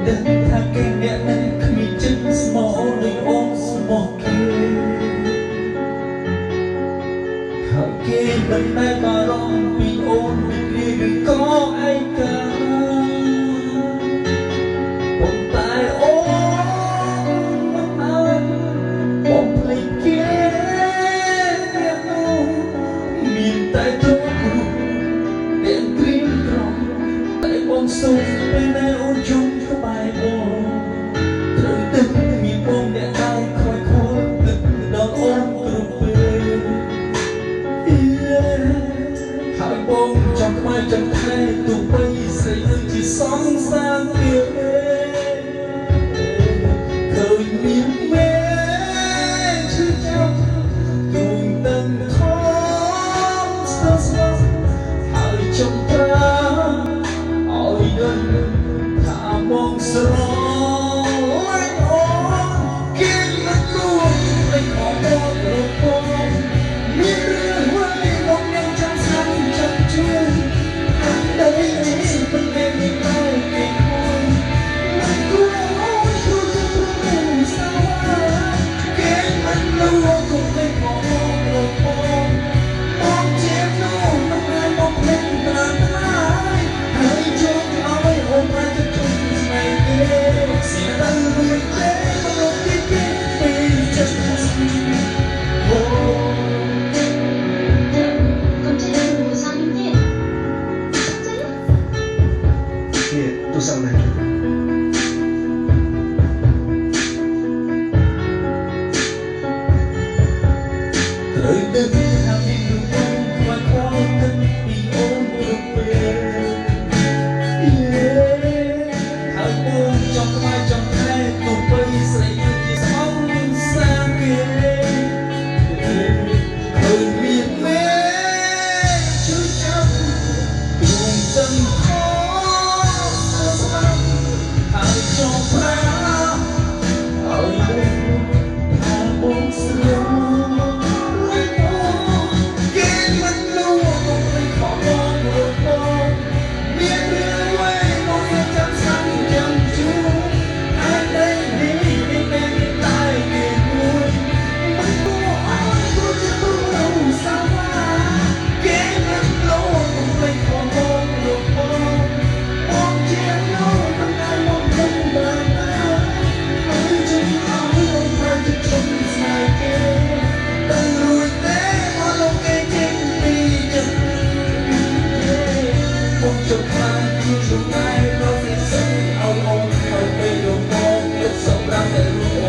ដឹងថាគេអ្នកនឹងគ្មានចិត្តស្មោះដូចអូនស្មោះគេហើយគេមិនដែលបារម្ភពីអូនពីគ្នាឬក៏ឯកាប៉ុន្តែអូនមិនអើបងភ្លេចគេអ្នកនោះមានតែទ្រព្យអ្នកព្រៀងក្រំតែបងសូមពេលដែលអូនយំក្បែរអូនត្រូវទឹកមានបងអ្នកឯងខ្វាយខ្វល់ទឹកដល់អូនគ្រប់ពេលហើយបងចង់ខ្វាយចង់ថែទោះបីស្រីនឹងជាសង្សារទៀតឃើញមានមេឈឺចាប់ទូងទឹកខំស្ទើរស្ទើរហើយចង់ប្រាឲ្យដឹងថាបងស្រឡាញ់អូនគេមិនរួចលេចអបអរបងមានរឿងមួយបងยังចាំស្គាល់ចាំជួយតែสิ่งមិនមានតែគេគួរមិនគួរអូនគួរจะព្រមសាវាគេមិនរួចគង់លេចអបអរបងបងជានោះមិនអាចមកភ្លេចប្រាថ្នាហើយជួយឲ្យអូនបានទៅជុំស្នេហ៍គេស្នេហ៍ទៅរួចទេមកពីគេពីចិត្តអូ tu sau này trời đất tha biết được ông và khó thân vì ôm được về hãy buông trong vai trong hai cùng bây xảy chỉ sống xa kia thời miền mê chứ chẳng cùng dân khó hãy cho ra hãy buông tha buông sương chụp hai chụp hai nó sẽ sống ao ôm hơi bay đường mong được sống ra để luôn